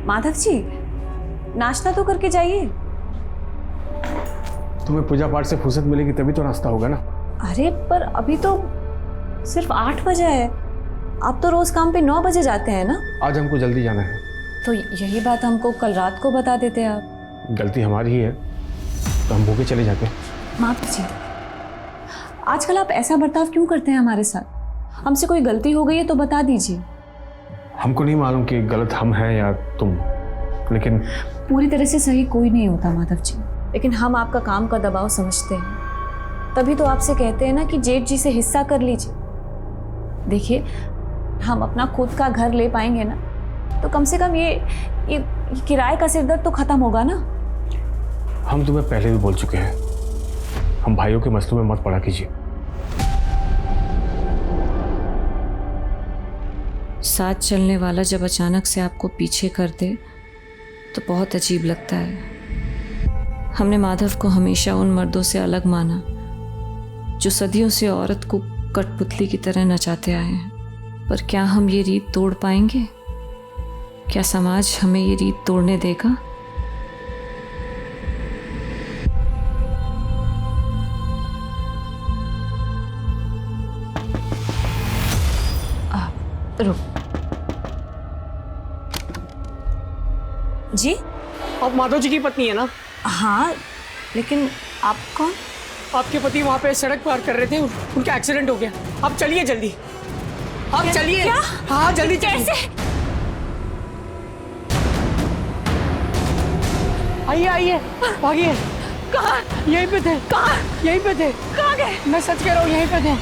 माधव जी, नाश्ता तो करके जाइए। तुम्हें पूजा पाठ से फुर्सत मिलेगी तभी तो नाश्ता होगा ना। अरे पर अभी तो सिर्फ 8 बजे है। आप तो रोज काम पे 9 बजे जाते हैं ना। आज हमको जल्दी जाना है। तो यही बात हमको कल रात को बता देते आप। गलती हमारी ही है तो हम भूखे चले जाते हैं। माफ कीजिए, आजकल आप ऐसा बर्ताव क्यों करते हैं हमारे साथ? हमसे कोई गलती हो गई है तो बता दीजिए। हमको नहीं मालूम कि गलत हम हैं या तुम, लेकिन पूरी तरह से सही कोई नहीं होता माधव जी, लेकिन हम आपका काम का दबाव समझते हैं, तभी तो आपसे कहते हैं ना कि जेठ जी से हिस्सा कर लीजिए। देखिए, हम अपना खुद का घर ले पाएंगे ना तो कम से कम ये किराए का सिरदर्द तो खत्म होगा ना। हम तुम्हें पहले भी बोल चुके हैं, हम भाइयों के मसलों में मत पड़ा कीजिए। साथ चलने वाला जब अचानक से आपको पीछे कर दे तो बहुत अजीब लगता है। हमने माधव को हमेशा उन मर्दों से अलग माना जो सदियों से औरत को कठपुतली की तरह नचाते आए हैं। पर क्या हम ये रीत तोड़ पाएंगे? क्या समाज हमें ये रीत तोड़ने देगा? रुक जी। आप माधव जी की पत्नी है ना? हाँ, लेकिन आप कौन? आपके पति वहाँ पे सड़क पार कर रहे थे, उनका एक्सीडेंट हो गया। आप चलिए जल्दी, आप चलिए। क्या? हाँ जल्दी कैसे? आइए आइए, भागिए। कहाँ? यहीं पे थे। कहाँ? यहीं पे थे। कहाँ गए? मैं सच कह रहा हूँ, यहीं पे थे।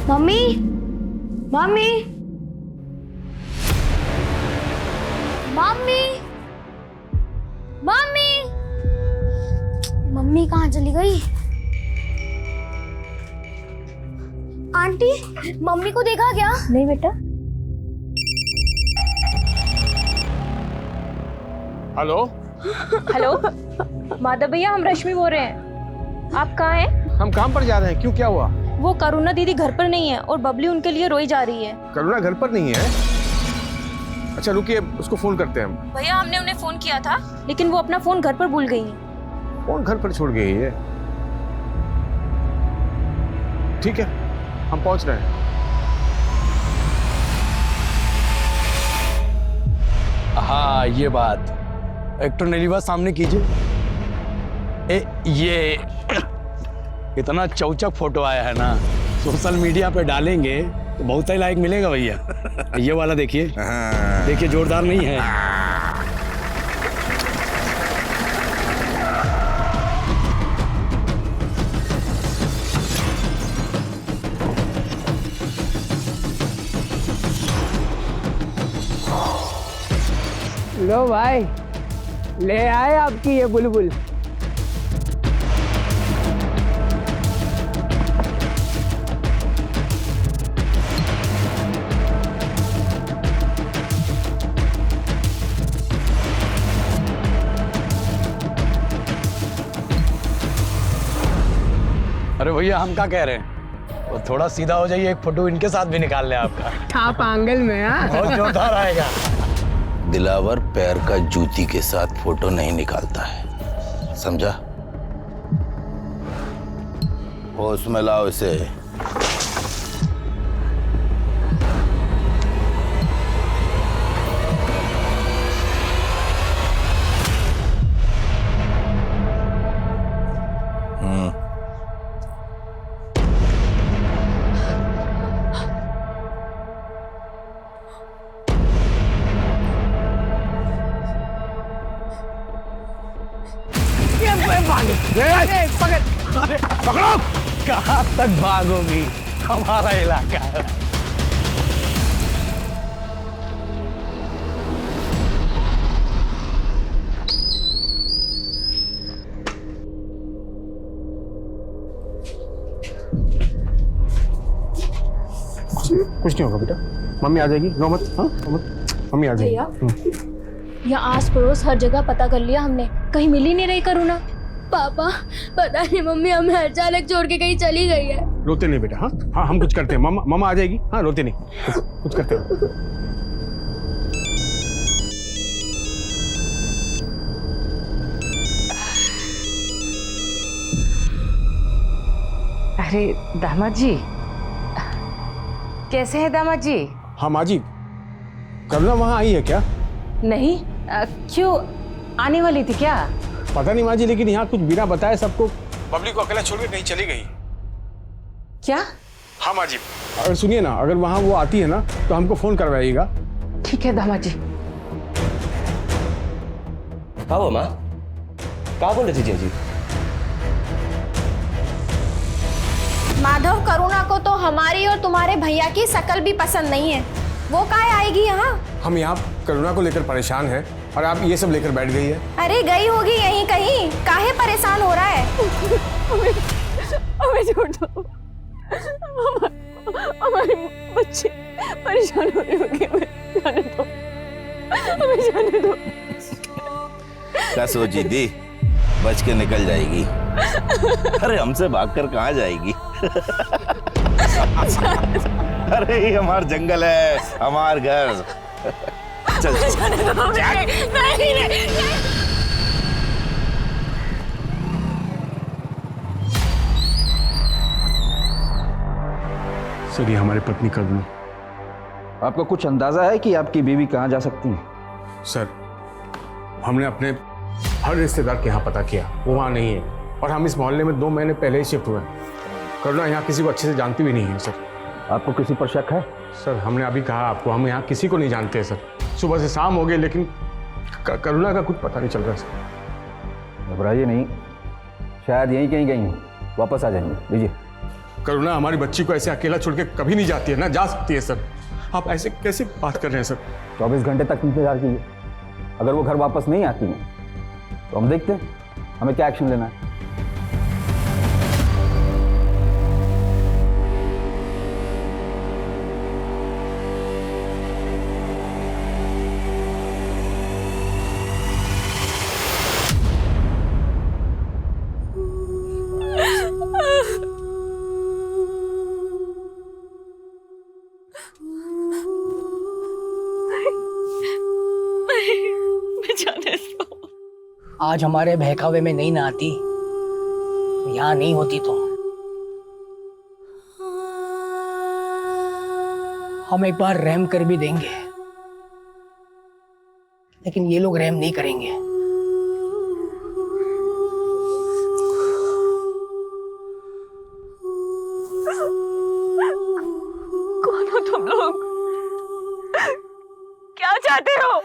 Mummy, mummy, mummy, mummy, mummy कहाँ चली गई? आंटी, मम्मी को देखा क्या? नहीं बेटा। हेलो हेलो माधव भैया, हम रश्मि बोल रहे हैं। आप कहाँ हैं? हम काम पर जा रहे हैं। क्यों, क्या हुआ? वो करुणा दीदी घर पर नहीं है और बबली उनके लिए रोई जा रही है। करुणा घर पर नहीं है? अच्छा रुकिए, उसको फोन करते हैं हम। भैया, हमने उन्हें फोन किया था लेकिन वो अपना फोन घर पर भूल गई हैं। फोन घर पर छोड़ गई है? ठीक है, हम पहुंच रहे हैं। हाँ ये बात, एक तो नीलिवा सामने कीजिए। ये इतना चौचक फोटो आया है ना, सोशल मीडिया पे डालेंगे तो बहुत ही लाइक मिलेगा भैया। ये वाला देखिए, देखिए जोरदार नहीं है? लो भाई, ले आए आपकी ये बुलबुल। अरे भैया, हम क्या कह रहे हैं, वो थोड़ा सीधा हो जाइए, एक फोटो इनके साथ भी निकाल ले आपका। आप आंगल में? हाँ, बहुत जोरदार आएगा। दिलावर पैर का जूती के साथ फोटो नहीं निकालता है, समझा? होश में लाओ इसे। पकड़ो! कहाँ तक भागोगी, हमारा इलाका है। कुछ नहीं होगा बेटा, मम्मी आ जाएगी। रो मत, हाँ रो मत, मम्मी आ जाएगी। यहाँ आस पड़ोस हर जगह पता कर लिया हमने, कहीं मिल ही नहीं रही करुणा। पापा पता नहीं मम्मी हमें अचानक छोड़ के कहीं चली गई है। रोते नहीं बेटा। हाँ हाँ, हम कुछ करते हैं। मामा मामा आ जाएगी। हाँ, रोते नहीं, कुछ करते हैं। अरे दामाद जी, कैसे हैं दामाद जी? हाँ माँ जी, करुणा वहाँ आई है क्या? नहीं, क्यों, आने वाली थी क्या? पता नहीं माँ जी, लेकिन यहाँ कुछ बिना बताए सबको बबली को अकेला छोड़ के कहीं चली गई। क्या? हाँ माँ जी, अगर सुनिए ना, अगर वहाँ वो आती है ना तो हमको फोन करवाइएगा। ठीक है दामाद जी। हाँ वो माँ, कहाँ बोल रही थी जी? माधव, करुणा को तो हमारी और तुम्हारे भैया की शकल भी पसंद नहीं है। वो काहे आएगी यहाँ? हम यहाँ करुणा को लेकर परेशान हैं और आप ये सब लेकर बैठ गई है। अरे गई होगी यहीं कहीं, काहे परेशान हो रहा है? हमें छोड़ दो, हमारे बच्चे परेशान हो रहे होंगे, हमें जाने दो, हमें जाने दो। क्या सोची थी बच के निकल जाएगी? अरे हमसे भागकर कहाँ जाएगी? अरे ये हमार जंगल है, हमार घर। चल नहीं। सर, ये हमारी पत्नी करुणा। आपको कुछ अंदाजा है कि आपकी बीवी कहाँ जा सकती है? सर, हमने अपने हर रिश्तेदार के यहाँ पता किया, वो वहाँ नहीं है। और हम इस मोहल्ले में 2 महीने पहले ही शिफ्ट हुए हैं। करुणा यहाँ किसी को अच्छे से जानती भी नहीं है सर। आपको किसी पर शक है? सर, हमने अभी कहा आपको, हम यहाँ किसी को नहीं जानते हैं सर। सुबह से शाम हो गई, लेकिन करुणा का कुछ पता नहीं चल रहा सर। घबराइए नहीं, शायद यहीं कहीं गई हूँ, वापस आ जाएंगे। लीजिए। करुणा हमारी बच्ची को ऐसे अकेला छोड़ के कभी नहीं जाती है, ना जा सकती है सर। आप ऐसे कैसे बात कर रहे हैं सर? 24 घंटे तक इंतजार कीजिए। अगर वो घर वापस नहीं आती है तो हम देखते हैं हमें क्या एक्शन लेना है। आज हमारे बहकावे में नहीं ना आती तो यहाँ नहीं होती तो हम एक बार रहम कर भी देंगे, लेकिन ये लोग रहम नहीं करेंगे। कौन हो तुम लोग? क्या चाहते हो?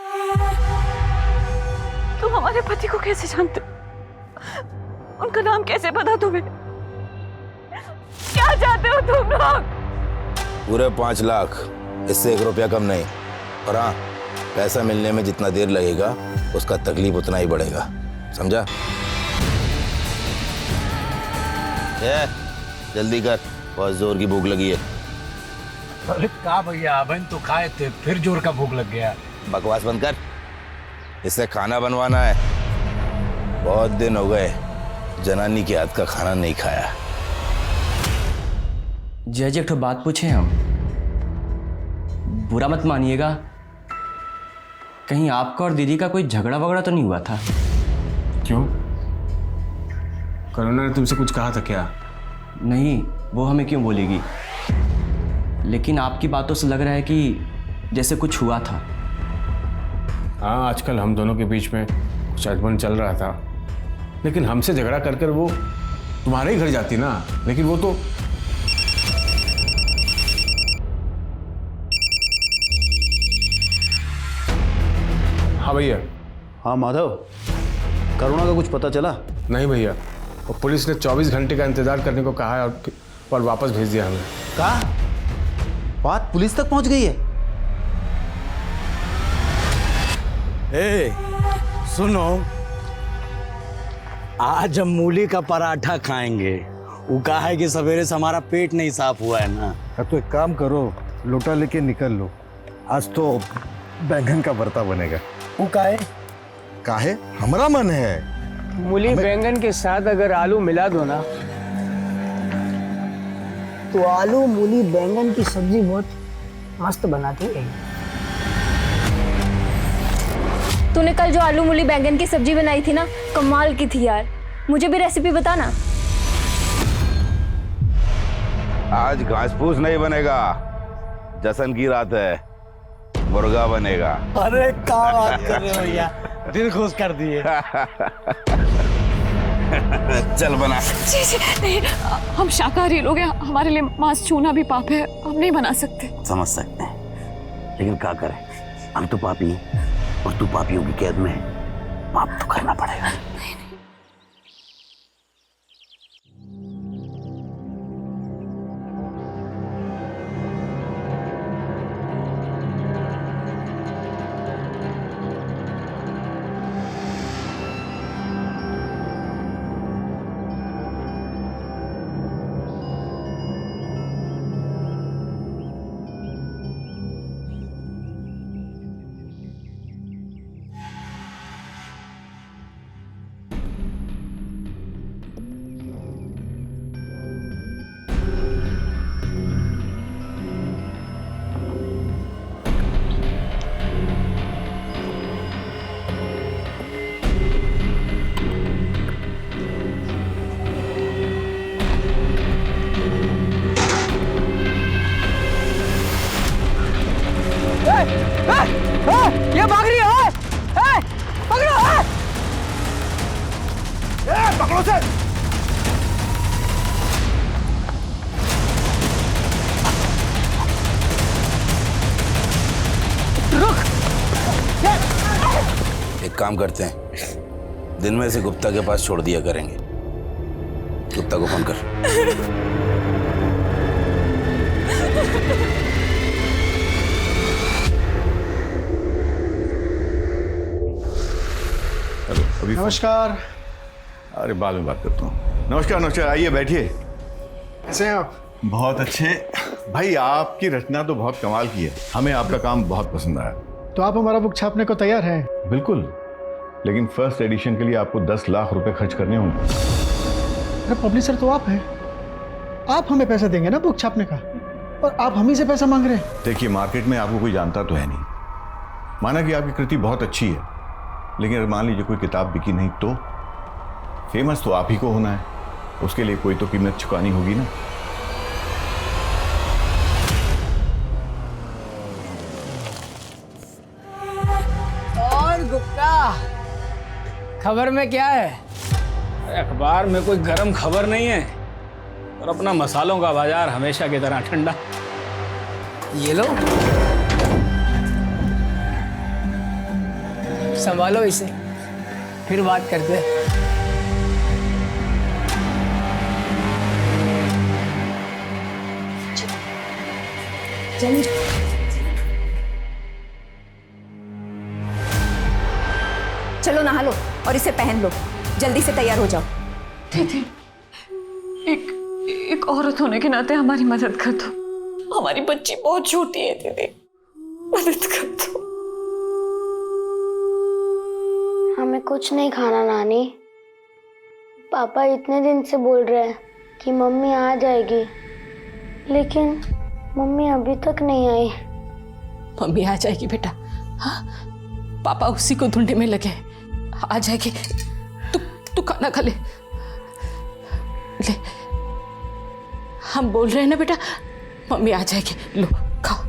तुम हमारे पति को कैसे जानते हो? उनका नाम कैसे पता तुम्हें? क्या चाहते हो तुम लोग? पूरे 5 लाख, इससे 1 रुपया कम नहीं। और हाँ, पैसा मिलने में जितना देर लगेगा उसका तकलीफ उतना ही बढ़ेगा, समझा? जल्दी कर, बहुत जोर की भूख लगी है। अरे का भैया, अबन तो खाए थे, फिर जोर का भूख लग गया। बकवास बंद कर, इससे खाना बनवाना है। बहुत दिन हो गए जनानी के हाथ का खाना नहीं खाया। जज, एक तो बात पूछे हम, बुरा मत मानिएगा, कहीं आपका और दीदी का कोई झगड़ा वगड़ा तो नहीं हुआ था? क्यों? करुणा ने तुमसे कुछ कहा था क्या? नहीं, वो हमें क्यों बोलेगी, लेकिन आपकी बातों से लग रहा है कि जैसे कुछ हुआ था। हाँ, आजकल हम दोनों के बीच में कुछ अनबन चल रहा था, लेकिन हमसे झगड़ा कर कर वो तुम्हारे ही घर जाती ना। लेकिन वो तो हाँ भैया। हाँ माधव, करुणा का कुछ पता चला? नहीं भैया, और पुलिस ने 24 घंटे का इंतजार करने को कहा है और वापस भेज दिया हमें। कहा? बात पुलिस तक पहुंच गई है? ए, सुनो, आज हम मूली का पराठा खाएंगे। वो कहा है कि सवेरे से हमारा पेट नहीं साफ हुआ है ना। तो एक काम करो, लोटा लेके निकल लो, आज तो बैंगन का भरता बनेगा। वो काहे? काहे? हमारा मन है, मूली बैंगन के साथ अगर आलू मिला दो ना तो आलू मूली बैंगन की सब्जी बहुत मस्त बनाती है। तूने कल जो आलू मूली बैंगन की सब्जी बनाई थी ना, कमाल की थी यार। मुझे भी रेसिपी बता ना। आज घास फूस नहीं बनेगा, जश्न की रात है, मुर्गा बनेगा। अरे क्या बात कर रहे हो भैया, दिल खुश कर दिए। चल बना। जी जी नहीं, हम शाकाहारी लोग हैं, हमारे लिए मांस छूना भी पाप है, हम नहीं बना सकते। समझ सकते हैं, लेकिन क्या करें, हम तो पापी हैं और तू पापियों की कैद में है, पाप तो करना पड़ेगा। ये भाग रही है, पकड़ो। पकड़ो से। रुक। एक काम करते हैं, दिन में से गुप्ता के पास छोड़ दिया करेंगे। गुप्ता को फोन कर। नमस्कार। अरे बाद में बात करता हूँ। नमस्कार नमस्कार, आइए बैठिए। कैसे हैं आप? बहुत अच्छे भाई, आपकी रचना तो बहुत कमाल की है, हमें आपका काम बहुत पसंद आया। तो आप हमारा बुक छापने को तैयार हैं? बिल्कुल, लेकिन फर्स्ट एडिशन के लिए आपको 10 लाख रुपए खर्च करने होंगे। अरे पब्लिशर तो आप हैं, आप हमें पैसा देंगे ना बुक छापने का, और आप हम ही से पैसा मांग रहे हैं। देखिए, मार्केट में आपको कोई जानता तो है नहीं, माना कि आपकी कृति बहुत अच्छी है, लेकिन अगर मान लीजिए कोई किताब बिकी नहीं तो फेमस तो आप ही को होना है, उसके लिए कोई तो कीमत चुकानी होगी ना। और गुप्ता, खबर में क्या है? अखबार में कोई गरम खबर नहीं है, और अपना मसालों का बाजार हमेशा की तरह ठंडा। ये लो, संभालो इसे, फिर बात करते हैं। चलो नहा लो और इसे पहन लो, जल्दी से तैयार हो जाओ। दीदी, एक औरत होने के नाते हमारी मदद कर दो, हमारी बच्ची बहुत छोटी है दीदी, मदद कर दो। हमें कुछ नहीं खाना नानी। पापा इतने दिन से बोल रहे हैं कि मम्मी आ जाएगी, लेकिन मम्मी अभी तक नहीं आई। मम्मी आ जाएगी बेटा, हाँ, पापा उसी को ढूंढने में लगे, आ जाएगी। तू खाना खा ले। हम बोल रहे हैं ना बेटा, मम्मी आ जाएगी, लो खाओ।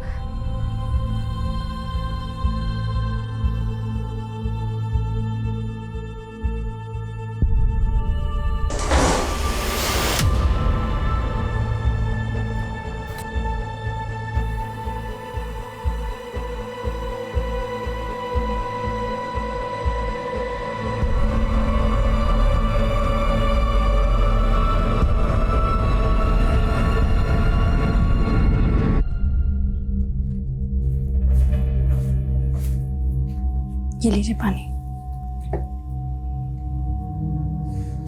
ये लीजिए पानी।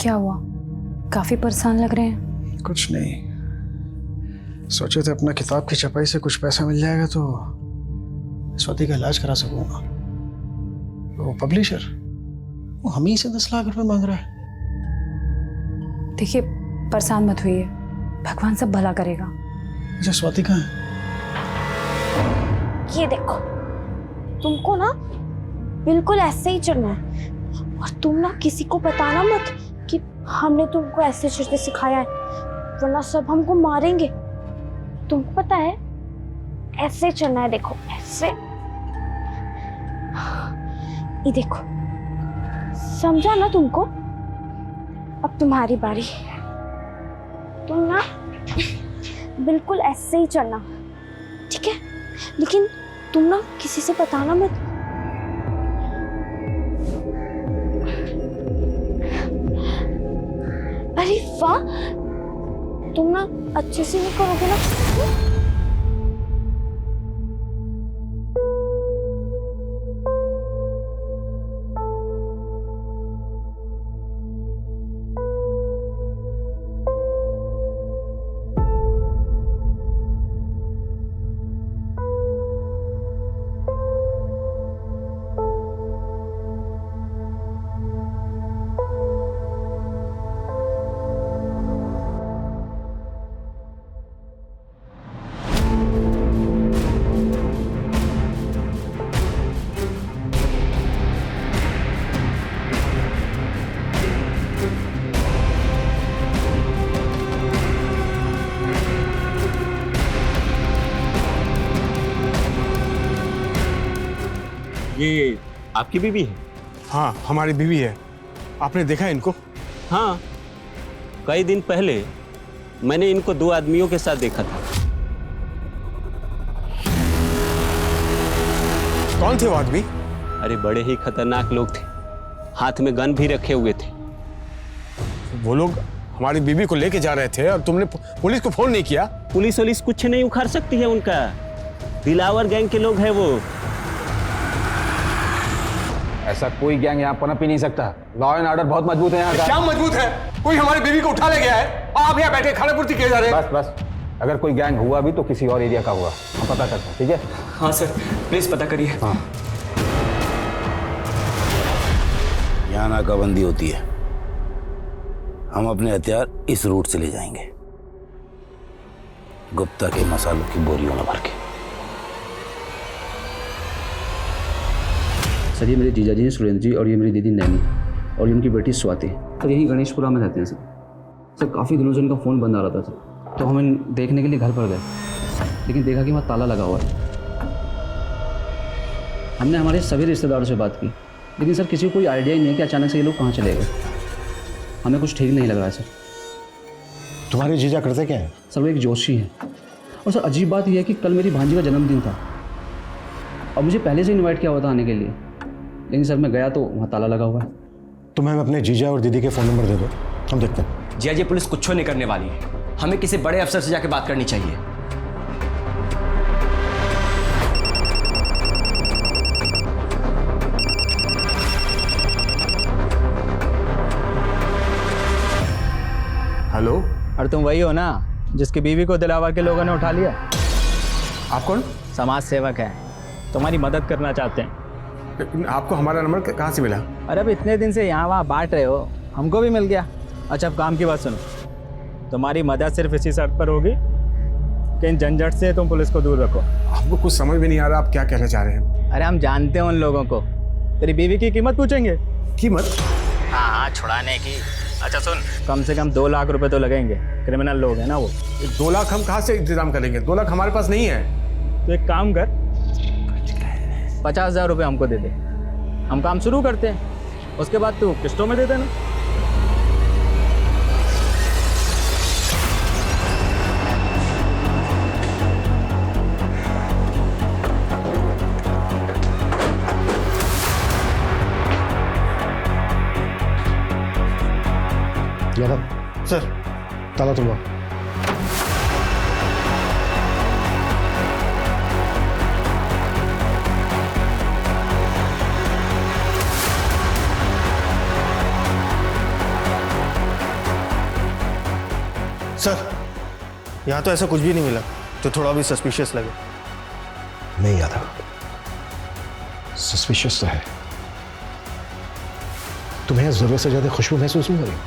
क्या हुआ, काफी परेशान लग रहे हैं? कुछ नहीं, सोचे थे अपना किताब की छपाई से कुछ पैसा मिल जाएगा तो स्वाति का इलाज करा सकूंगा। वो पब्लिशर वो हम ही से 10 लाख रुपए मांग रहा है। देखिए, परेशान मत होइए, भगवान सब भला करेगा। अच्छा, स्वाति कहाँ है? ये देखो, तुमको ना बिल्कुल ऐसे ही चलना है, और तुम ना किसी को बताना मत कि हमने तुमको ऐसे चलते सिखाया है, वरना सब हमको मारेंगे। तुमको पता है ऐसे चलना है, देखो ऐसे। ये देखो, समझा ना तुमको? अब तुम्हारी बारी। तुम ना बिल्कुल ऐसे ही चलना, ठीक है? लेकिन तुम ना किसी से बताना मत। अरे वाह, तुम ना अच्छे से नहीं करोगे ना? ये आपकी बीवी है? हाँ, हमारी बीवी है। आपने देखा इनको? हाँ, कई दिन पहले मैंने इनको 2 आदमियों के साथ देखा था। कौन थे वो आदमी? अरे बड़े ही खतरनाक लोग थे, हाथ में गन भी रखे हुए थे। वो लोग हमारी बीवी को लेके जा रहे थे और तुमने पुलिस को फोन नहीं किया? पुलिस वुलिस कुछ नहीं उखाड़ सकती है उनका, दिलावर गैंग के लोग हैं वो। ऐसा कोई गैंग यहाँ पनप ही नहीं सकता। लॉ एंड ऑर्डर बहुत मजबूत है यहाँ का। क्या मजबूत है? कोई हमारी बीवी को उठा ले गया है, आप यहाँ बैठे खाने पूर्ति किए जा रहे हैं। बस बस, अगर कोई गैंग हुआ भी तो किसी और एरिया का हुआ, हम पता करते हैं, ठीक है? हाँ सर, प्लीज पता करिए। हाँ, यहाँ नाकाबंदी होती है, हम अपने हथियार इस रूट से ले जाएंगे, गुप्ता के मसालों की बोरियों में भर के। सर, ये मेरे जीजाजी हैं सुरेंद्र जी, और ये मेरी दीदी नैनी, और ये उनकी बेटी स्वाति। सर, यही गणेशपुरा में रहते हैं सर। काफ़ी दिनों से उनका फ़ोन बंद आ रहा था सर, तो हम देखने के लिए घर पर गए, लेकिन देखा कि वहाँ ताला लगा हुआ है। हमने हमारे सभी रिश्तेदारों से बात की, लेकिन सर किसी को कोई आइडिया ही नहीं है कि अचानक से ये लोग कहाँ चले गए। हमें कुछ ठीक नहीं लग रहा है सर। तुम्हारे जीजा करते क्या है? सर, वो एक जोशी है, और सर अजीब बात यह है कि कल मेरी भांजी का जन्मदिन था, और मुझे पहले से इन्वाइट किया हुआ था आने के लिए, लेकिन सर मैं गया तो वहाँ ताला लगा हुआ है। तुम्हें अपने जीजा और दीदी के फ़ोन नंबर दे दो, हम देखते हैं। जी, ये पुलिस कुछ नहीं करने वाली है, हमें किसी बड़े अफसर से जाके बात करनी चाहिए। हेलो, अरे तुम वही हो ना जिसकी बीवी को दिलावर के लोगों ने उठा लिया? आप कौन? समाज सेवक है, तुम्हारी मदद करना चाहते हैं। लेकिन आपको हमारा नंबर कहाँ से मिला? अरे अब इतने दिन से यहाँ वहाँ बांट रहे हो, हमको भी मिल गया। अच्छा, अब काम की बात सुनो, तुम्हारी मदद सिर्फ इसी शर्त पर होगी कि इन झंझट से तुम पुलिस को दूर रखो। आपको कुछ समझ में नहीं आ रहा, आप क्या कहना चाह रहे हैं? अरे हम जानते हैं उन लोगों को, तेरी बीवी की कीमत पूछेंगे। कीमत? हाँ, छुड़ाने की। अच्छा सुन, कम से कम 2 लाख रुपए तो लगेंगे, क्रिमिनल लोग हैं ना वो। 2 लाख हम कहाँ से इंतजाम करेंगे? 2 लाख हमारे पास नहीं है। तो एक काम कर, 50,000 रुपये हमको दे दे, हम काम शुरू करते हैं, उसके बाद तू किस्तों में दे देना। यादव सर, ताला तोड़वा। सर, यहाँ तो ऐसा कुछ भी नहीं मिला तो थोड़ा भी सस्पिशियस लगे। नहीं यादव, सस्पिशियस तो है, तुम्हें जरूरत से ज्यादा खुशबू महसूस नहीं हो रही?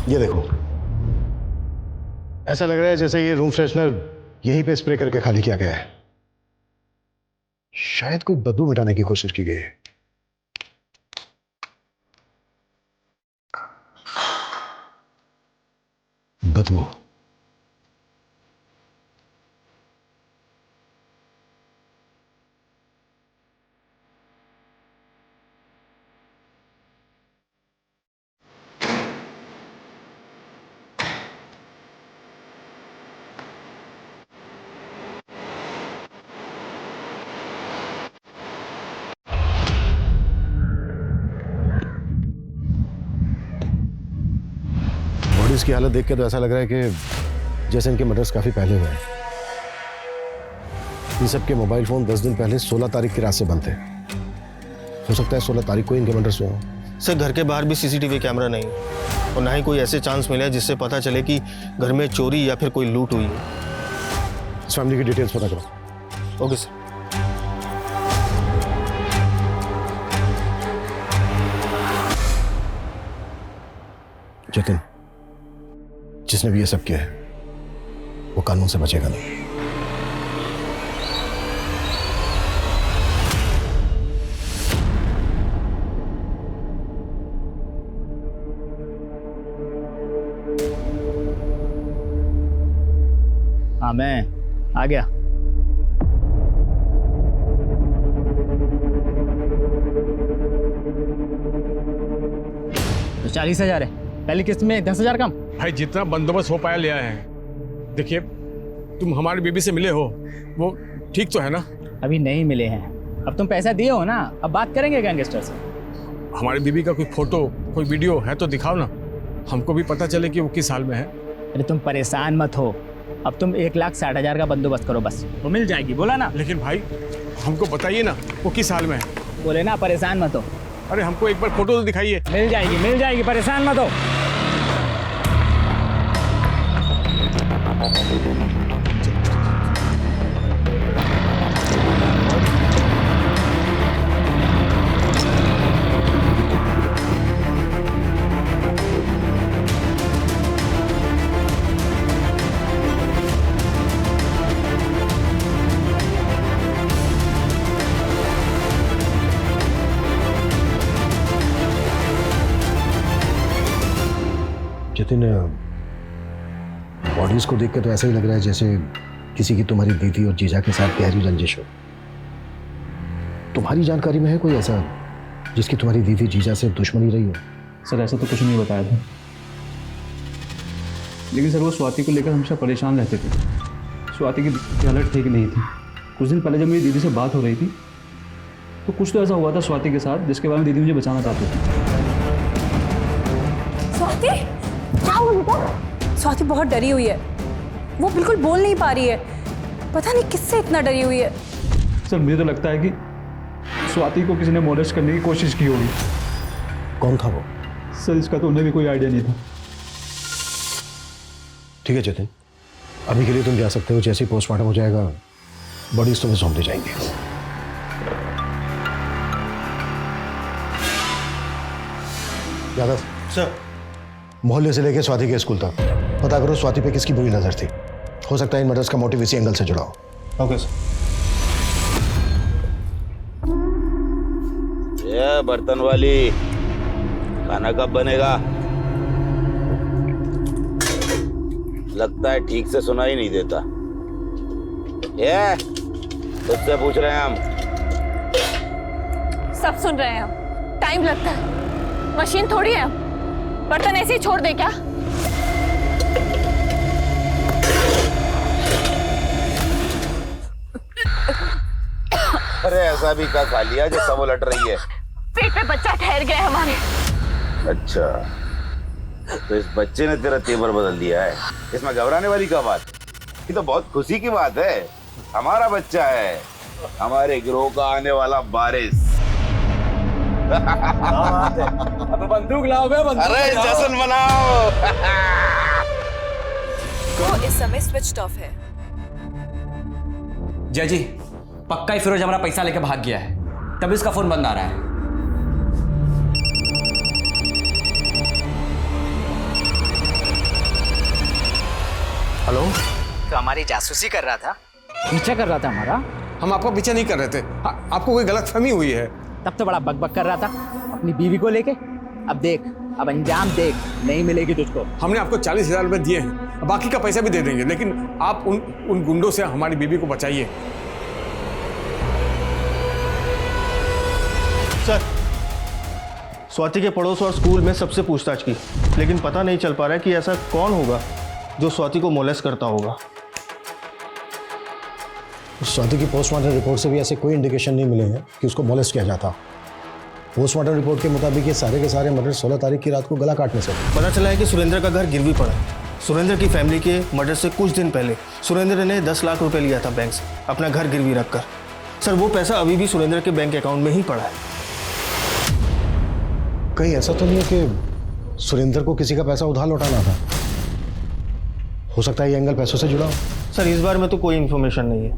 ये देखो, ऐसा लग रहा है जैसे ये रूम फ्रेशनर यहीं पे स्प्रे करके खाली किया गया है। शायद कोई बदबू मिटाने की कोशिश की गई है। बदबू। बॉडीज की हालत देख के तो ऐसा लग रहा है कि जैसे इनके मर्डर्स काफी पहले हुए हैं। इन सब के मोबाइल फोन 10 दिन पहले 16 तारीख की रात से बंद थे। हो सकता है 16 तारीख को इनके मर्डर्स हुए हों। सर घर के बाहर भी सीसीटीवी कैमरा नहीं और ना ही कोई ऐसे चांस मिले जिससे पता चले कि घर में चोरी या फिर कोई लूट हुई है। इस फैमिली की डिटेल्स पता करो। Okay sir. जतिन, जिसने भी ये सब किया है वो कानून से बचेगा नहीं। हाँ मैं आ गया। तो 40,000 है, पहली किस्त में 10,000 कम। भाई जितना बंदोबस्त हो पाया लिया है। देखिए, तुम हमारी बीबी से मिले हो, वो ठीक तो है ना? अभी नहीं मिले हैं, अब तुम पैसा दिए हो ना, अब बात करेंगे गैंगस्टर से। हमारी बीबी का कोई फोटो, कोई वीडियो है तो दिखाओ ना, हमको भी पता चले कि वो किस हाल में है। अरे तुम परेशान मत हो, अब तुम 1,60,000 का बंदोबस्त करो बस, वो मिल जाएगी। बोला ना। लेकिन भाई हमको बताइए ना वो किस हाल में है। बोले ना परेशान मत हो। अरे हमको एक बार फोटो तो दिखाइए। मिल जाएगी, परेशान मत हो। जतिन, बॉडीज को देख के तो ऐसा ही लग रहा है जैसे किसी की तुम्हारी दीदी और जीजा के साथ गहरी रंजिश हो। तुम्हारी जानकारी में है कोई ऐसा जिसकी तुम्हारी दीदी जीजा से दुश्मनी रही हो? सर ऐसा तो कुछ नहीं बताया था, लेकिन सर वो स्वाति को लेकर हमेशा परेशान रहते थे। स्वाति की हालत ठीक नहीं थी। कुछ दिन पहले जब मेरी दीदी से बात हो रही थी तो कुछ तो ऐसा हुआ था स्वाति के साथ जिसके बारे में दीदी मुझे बचाना चाहती थी। स्वाति क्या हुआ बेटा? स्वाति बहुत डरी हुई है, वो बिल्कुल बोल नहीं पा रही है, पता नहीं किससे इतना डरी हुई है। सर मुझे तो लगता है कि स्वाति को किसी ने मोलेस्ट करने की कोशिश की होगी। कौन था वो? सर इसका तो उन्हें भी कोई आइडिया नहीं था। ठीक है जतिन, अभी के लिए तुम जा सकते हो। जैसे ही पोस्टमार्टम हो जाएगा बॉडीज तुम्हें सौंप दी जाएंगी। यादव सर, मोहल्ले से लेकर स्वाति के स्कूल तक पता करो स्वाति पे किसकी बुरी नजर थी। हो सकता है इन मर्डर्स का मोटिव इसी एंगल से जुड़ा हो। Okay sir. ये बर्तन वाली, खाना कब बनेगा? लगता है ठीक से सुना ही नहीं देता। ये तुझसे पूछ रहे हैं हम। सब सुन रहे हैं हम। टाइम लगता है, मशीन थोड़ी है, बर्तन ऐसे ही छोड़ दे क्या? अरे ऐसा भी क्या खा लिया जो सब उलट रही है? पेट पे बच्चा ठहर गया हमारे। अच्छा, तो इस बच्चे ने तेरा तेवर बदल दिया है। इसमें घबराने वाली क्या बात? ये तो बहुत खुशी की बात है। हमारा बच्चा है, हमारे गिरोह का आने वाला बारिश। अब बंदूक लाओ बे, बंदूक। अरे जश्न मनाओ। वो इस समय स्विच ऑफ है। जय जी, पक्का ही फिरोज हमारा पैसा लेके भाग गया है, तभी इसका फोन बंद आ रहा है। हेलो। तो हमारी जासूसी कर रहा था। पीछा कर रहा था हमारा? हम आपको पीछा नहीं कर रहे थे, आपको कोई गलतफहमी हुई है। तब तो बड़ा बकबक कर रहा था अपनी बीवी को लेके। अब देख, अब अंजाम देख, नहीं मिलेगी तुझको। हमने आपको 40,000 रुपए दिए हैं, बाकी का पैसा भी दे देंगे, लेकिन आप उन गुंडों से हमारी बीवी को बचाइए। सर, स्वाति के पड़ोस और स्कूल में सबसे पूछताछ की, लेकिन पता नहीं चल पा रहा है कि ऐसा कौन होगा जो स्वाति को मोलेस्ट करता होगा। स्वाति की पोस्टमार्टम रिपोर्ट से भी ऐसे कोई इंडिकेशन नहीं मिले हैं कि उसको मोलेस्ट किया जाता। पोस्टमार्टम रिपोर्ट के मुताबिक ये सारे के सारे मर्डर 16 तारीख की रात को गला काटने से। पता चला है कि सुरेंद्र का घर गिरवी पड़ा है। सुरेंद्र की फैमिली के मर्डर से कुछ दिन पहले सुरेंद्र ने 10 लाख रुपए लिया था बैंक से, अपना घर गिरवी रखकर। सर, वो पैसा अभी भी सुरेंद्र के बैंक अकाउंट में ही पड़ा है। कहीं ऐसा तो नहीं है कि सुरेंद्र को किसी का पैसा उधार लौटाना था? हो सकता है ये एंगल पैसों से जुड़ा हो। सर, इस बार में तो कोई इन्फॉर्मेशन नहीं है,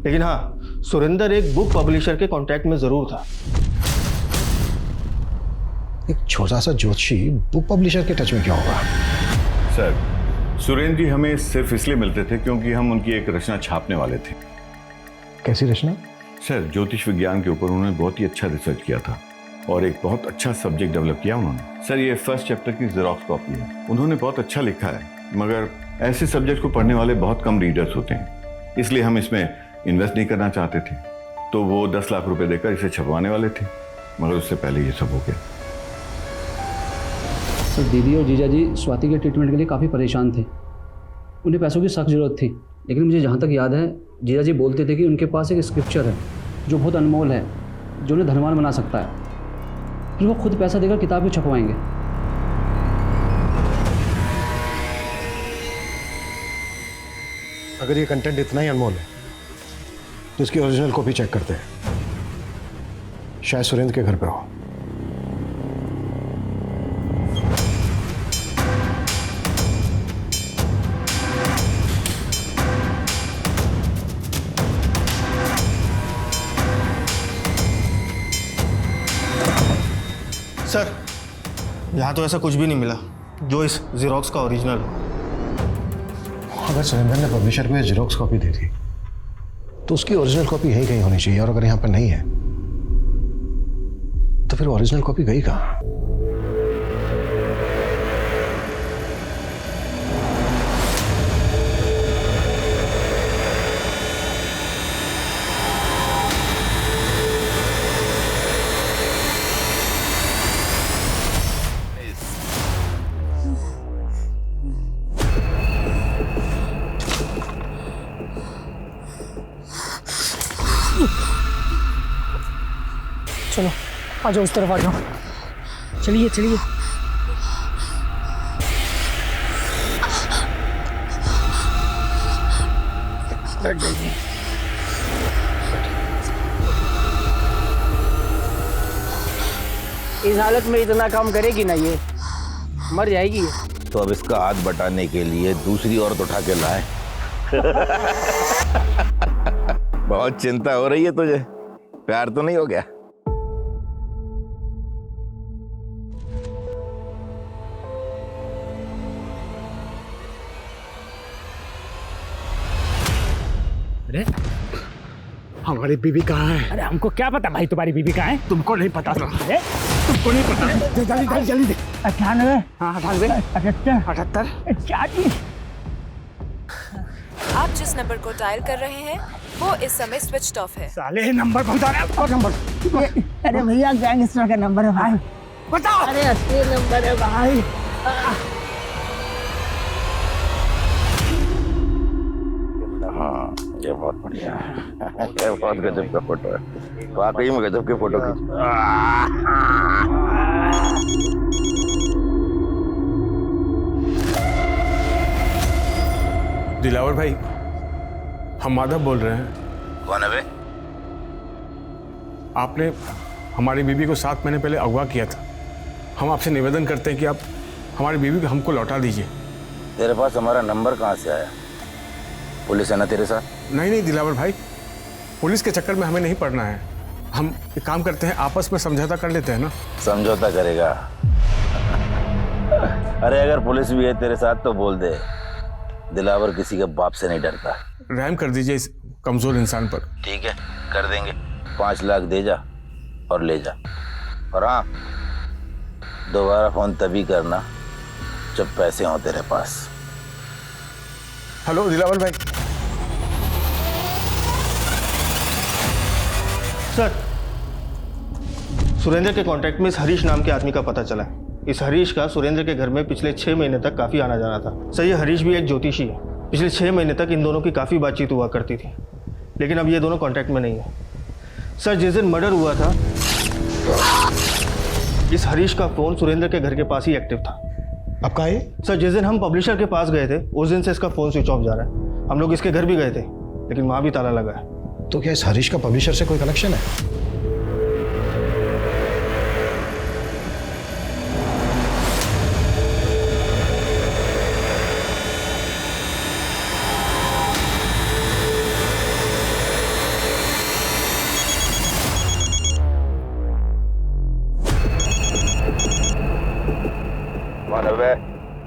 लेकिन हाँ, सुरेंद्र एक बुक पब्लिशर के कांटेक्ट में जरूर था। एक छोटा सा ज्योतिषी बुक पब्लिशर के टच में क्या होगा? सर, सुरेंद्र जी हमें सिर्फ इसलिए मिलते थे क्योंकि हम उनकी एक रचना छापने वाले थे। कैसी रचना? सर, ज्योतिष विज्ञान के ऊपर उन्होंने बहुत ही अच्छा रिसर्च किया था और एक बहुत अच्छा सब्जेक्ट डेवलप किया उन्होंने। सर, ये फर्स्ट चैप्टर की जेरोक्स कॉपी है। उन्होंने बहुत अच्छा लिखा है, मगर ऐसे सब्जेक्ट को पढ़ने वाले बहुत कम रीडर्स होते हैं, इसलिए हम इसमें इन्वेस्ट नहीं करना चाहते थे। तो वो 10 लाख रुपए देकर इसे छपवाने वाले थे, मगर उससे पहले ये सब हो गया। सर, दीदी और जीजा जी स्वाति के ट्रीटमेंट के लिए काफ़ी परेशान थे। उन्हें पैसों की सख्त ज़रूरत थी, लेकिन मुझे जहाँ तक याद है जीजा जी बोलते थे कि उनके पास एक स्क्रिप्चर है जो बहुत अनमोल है, जो उन्हें धनवान बना सकता है। फिर वो खुद पैसा देकर किताब भी छपवाएंगे। अगर ये कंटेंट इतना ही अनमोल है तो इसकी ओरिजिनल कॉपी चेक करते हैं, शायद सुरेंद्र के घर पे हो। सर, यहाँ तो ऐसा कुछ भी नहीं मिला जो इस जेरोक्स का ओरिजिनल हो। अगर सुरेंद्र ने पब्लिशर को ये जेरोक्स कॉपी दी थी तो उसकी ओरिजिनल कॉपी यही कहीं होनी चाहिए, और अगर यहाँ पर नहीं है तो फिर ओरिजिनल कॉपी गई कहाँ? चलो आ जाओ, उस तरफ आ जाओ। चलिए चलिए। इस हालत में इतना काम करेगी ना, ये मर जाएगी ये। तो अब इसका हाथ बटाने के लिए दूसरी औरत उठा के लाए। बहुत चिंता हो रही है तुझे, प्यार तो नहीं हो गया? अरे हमारी बीवी कहाँ है? अरे हमको क्या पता भाई तुम्हारी बीवी कहाँ है? तुमको नहीं पता था? अरे तुमको नहीं पता? जल्दी जल्दी जल्दी। 98, हाँ 98, 78, 78। आप जिस नंबर को डायल कर रहे हैं वो इस समय स्विच ऑफ है। साले नंबर बता रहा है, नंबर। अरे भैया गैंगस्टर का नंबर है भाई। बताओ। अरे असली नंबर है भाई। हाँ, ये बहुत बढ़िया है। ये बहुत गजब का फोटो है, वाकई में गजब की फोटो खींच। दिलावर भाई, हम माधव बोल रहे हैं। कौन है बे? आपने हमारी बीवी को 7 महीने पहले अगवा किया था। हम आपसे निवेदन करते हैं कि आप हमारी बीवी को हमको लौटा दीजिए। तेरे पास हमारा नंबर कहाँ से आया? पुलिस है ना तेरे साथ? नहीं दिलावर भाई, पुलिस के चक्कर में हमें नहीं पड़ना है। हम एक काम करते हैं, आपस में समझौता कर लेते हैं ना। समझौता करेगा? अरे अगर पुलिस भी है तेरे साथ तो बोल दे, दिलावर किसी के बाप से नहीं डरता। रहम कर दीजिए इस कमजोर इंसान पर। ठीक है, कर देंगे। 5 लाख दे जा और ले जा। और हाँ, दोबारा फोन तभी करना जब पैसे हों तेरे पास। हेलो दिलावर भाई। सर, सुरेंद्र के कांटेक्ट में इस हरीश नाम के आदमी का पता चला है। इस हरीश का सुरेंद्र के घर में पिछले 6 महीने तक काफ़ी आना जाना था। सर, ये हरीश भी एक ज्योतिषी है। पिछले 6 महीने तक इन दोनों की काफ़ी बातचीत हुआ करती थी, लेकिन अब ये दोनों कांटेक्ट में नहीं है। सर, जिस दिन मर्डर हुआ था, इस हरीश का फ़ोन सुरेंद्र के घर के पास ही एक्टिव था। अब कहाँ है? सर, जिस दिन हम पब्लिशर के पास गए थे, उस दिन से इसका फ़ोन स्विच ऑफ जा रहा है। हम लोग इसके घर भी गए थे, लेकिन वहाँ भी ताला लगा है। तो क्या इस हरीश का पब्लिशर से कोई कनेक्शन है?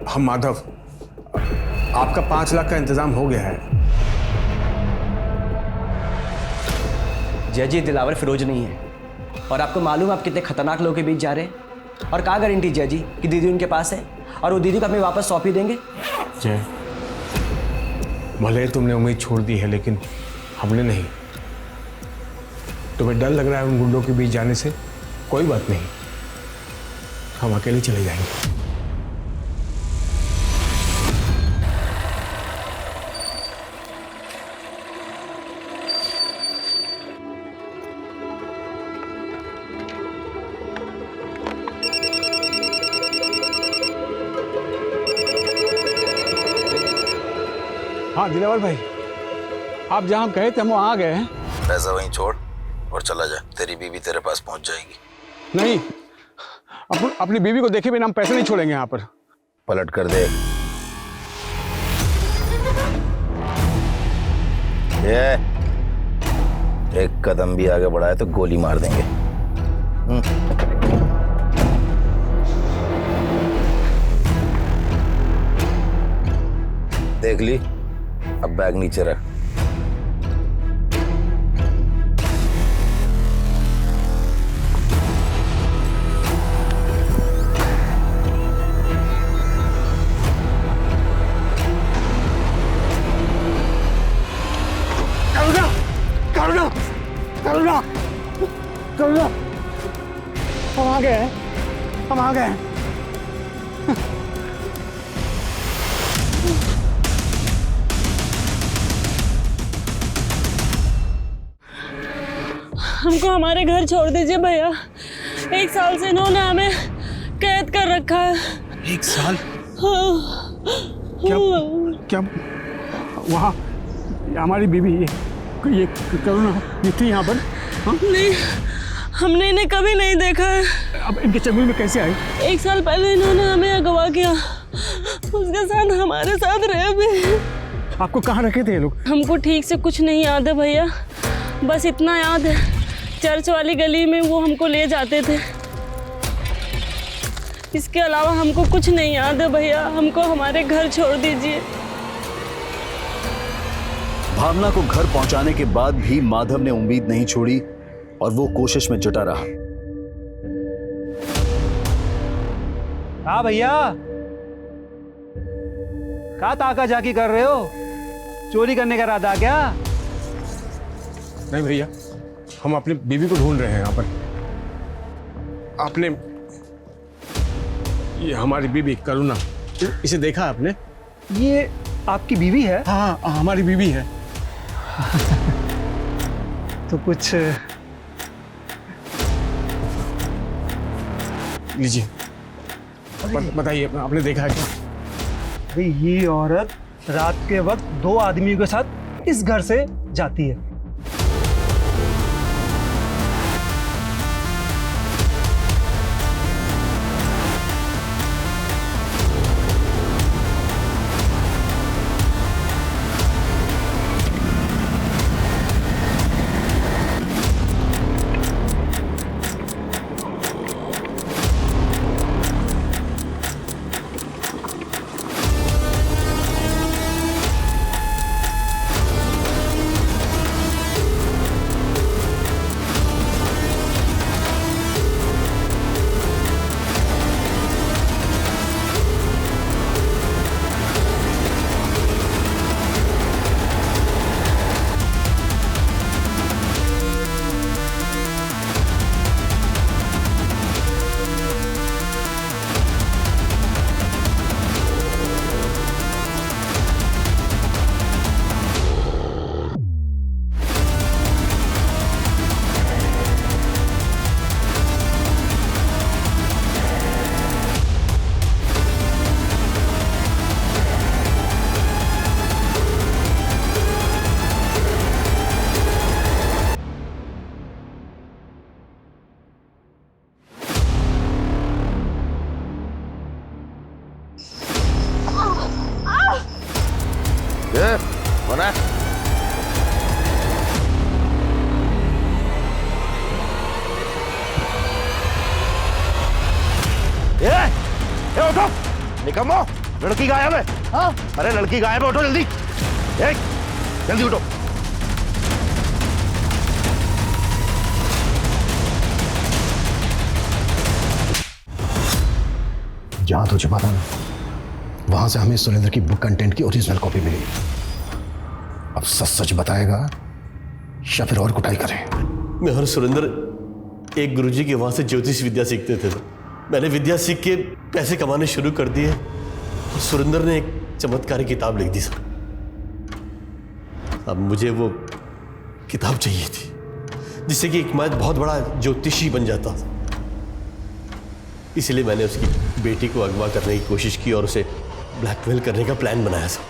हम माधव, आपका 5 लाख का इंतजाम हो गया है। जय जी, दिलावर फिरोज नहीं है। और आपको मालूम आप कितने खतरनाक लोगों के बीच जा रहे हैं? और क्या गारंटी जय जी कि दीदी उनके पास है और वो दीदी को हमें वापस सौंप ही देंगे? जय, भले तुमने उम्मीद छोड़ दी है, लेकिन हमने नहीं। तुम्हें डर लग रहा है उन गुंडों के बीच जाने से? कोई बात नहीं, हम अकेले चले जाएंगे। हाँ दिलावर भाई, आप जहाँ गए थे हम वहाँ आ गए हैं। पैसा वहीं छोड़ और चला जा, तेरी बीवी तेरे पास पहुंच जाएगी। नहीं, अपनी बीवी को देखे बिना हम पैसे नहीं छोड़ेंगे यहाँ पर। पलट कर दे। ये एक कदम भी आगे बढ़ाए तो गोली मार देंगे। देख ली, अब बैग नीचे रख। करुणा, हम आ गए हैं, हम आ गए हैं। हमको हमारे घर छोड़ दीजिए भैया। 1 साल से इन्होंने हमें कैद कर रखा है। 1 साल? हाँ। क्या वहाँ हमारी बीवी ये करुणा ये थी यहाँ पर? हाँ? नहीं, हमने इन्हें कभी नहीं देखा है। अब इनके चंगुल में कैसे आए? 1 साल पहले इन्होंने हमें अगवा किया, उसके साथ हमारे साथ रहे भी। आपको कहाँ रखे थे ये लोग? हमको ठीक से कुछ नहीं याद है भैया, बस इतना याद है चर्च वाली गली में वो हमको ले जाते थे। इसके अलावा हमको कुछ नहीं याद है भैया, हमको हमारे घर छोड़ दीजिए। भावना को घर पहुंचाने के बाद भी माधव ने उम्मीद नहीं छोड़ी और वो कोशिश में जुटा रहा। हाँ भैया, क्या ताका जाकी कर रहे हो? चोरी करने का इरादा क्या? नहीं भैया, हम अपनी बीवी को ढूंढ रहे हैं यहाँ पर। आपने ये हमारी बीवी करुणा, इसे देखा आपने? ये आपकी बीवी है? हाँ, हमारी बीवी है। तो कुछ लीजिए, बताइए, आपने देखा है क्या? ये औरत रात के वक्त 2 आदमियों के साथ इस घर से जाती है। निकम्मो, लड़की गायब है। हाँ? अरे लड़की गायब है, उठो जल्दी। जल्दी उठो। जहां तो छुपा था ना, वहां से हमें सुरेंद्र की बुक कंटेंट की ओरिजिनल कॉपी मिली। अब सच सच बताएगा या फिर और कुटाई करे? मैं और सुरेंद्र एक गुरुजी के वहां से ज्योतिष विद्या सीखते थे। मैंने विद्या सीख के पैसे कमाने शुरू कर दिए और सुरेंद्र ने एक चमत्कारी किताब लिख दी सर। अब मुझे वो किताब चाहिए थी जिससे कि एक मैं बहुत बड़ा ज्योतिषी बन जाता। इसलिए मैंने उसकी बेटी को अगवा करने की कोशिश की और उसे ब्लैकमेल करने का प्लान बनाया सर।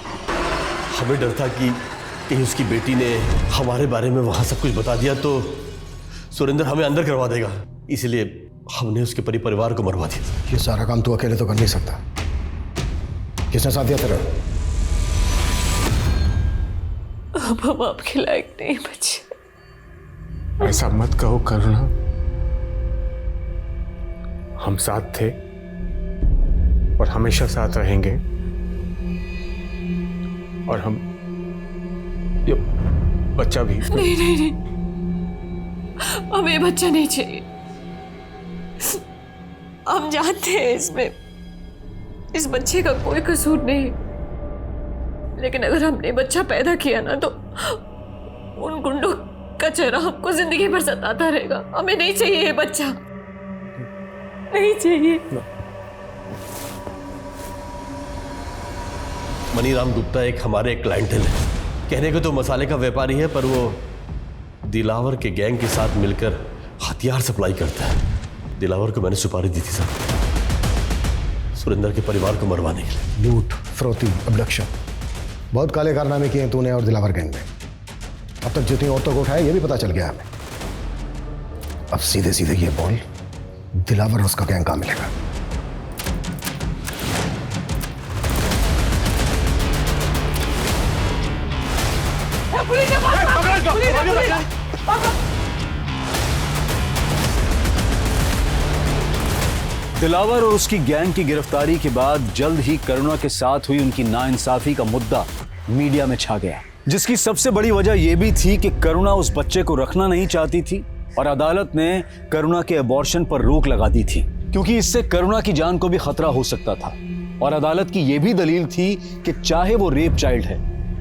हमें डर था कि कहीं उसकी बेटी ने हमारे बारे में वहां सब कुछ बता दिया तो सुरेंद्र हमें अंदर करवा देगा। इसलिए हमने उसके परिवार को मरवा दिया। ये सारा काम तू अकेले तो कर नहीं सकता। किसने साथ दिया तेरा? अब हम आपके लायक नहीं बचे। ऐसा मत कहो करुणा, हम साथ थे और हमेशा साथ रहेंगे। और हम ये बच्चा भी। नहीं नहीं नहीं, हमें बच्चा नहीं चाहिए। हम जानते हैं इसमें इस बच्चे का कोई कसूर नहीं, लेकिन अगर हमने बच्चा पैदा किया ना तो उन गुंडों का चेहरा हमको जिंदगी भर सताता रहेगा। हमें नहीं चाहिए ये बच्चा, नहीं चाहिए। मनीराम गुप्ता एक हमारे क्लाइंटल है। कहने को तो मसाले का व्यापारी है, पर वो दिलावर के गैंग के साथ मिलकर हथियार सप्लाई करता है। दिलावर को मैंने सुपारी दी थी सर, सुरेंद्र के परिवार को मरवाने के लिए। लूट, फरोती, अबडक्शन, बहुत काले कारनामे किए हैं तूने और दिलावर गैंग ने। अब तक जितनी औरतों को उठाया ये भी पता चल गया हमें। अब सीधे सीधे ये बोल, दिलावर उसका गैंग कहाँ मिलेगा? दिलावर और उसकी गैंग की गिरफ्तारी के बाद जल्द ही करुणा के साथ हुई उनकी नाइंसाफी का मुद्दा मीडिया में छा गया, जिसकी सबसे बड़ी वजह यह भी थी कि करुणा उस बच्चे को रखना नहीं चाहती थी और अदालत ने करुणा के अबॉर्शन पर रोक लगा दी थी, क्योंकि इससे करुणा की जान को भी खतरा हो सकता था। और अदालत की यह भी दलील थी कि चाहे वो रेप चाइल्ड है,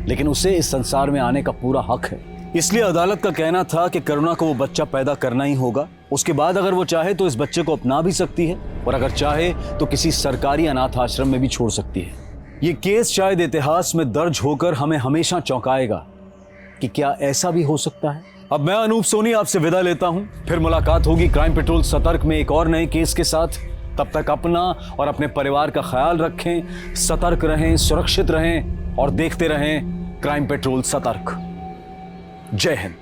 लेकिन उसे इस संसार में आने का पूरा हक है। इसलिए अदालत का कहना था कि करुणा को वो बच्चा पैदा करना ही होगा। उसके बाद अगर वो चाहे तो इस बच्चे को अपना भी सकती है और अगर चाहे तो किसी सरकारी अनाथ आश्रम में भी छोड़ सकती है। ये केस शायद इतिहास में दर्ज होकर हमें हमेशा चौंकाएगा कि क्या ऐसा भी हो सकता है। अब मैं अनूप सोनी आपसे विदा लेता हूं, फिर मुलाकात होगी क्राइम पेट्रोल सतर्क में एक और नए केस के साथ। तब तक अपना और अपने परिवार का ख्याल रखें, सतर्क रहें, सुरक्षित रहें और देखते रहें क्राइम पेट्रोल सतर्क। जय हिंद।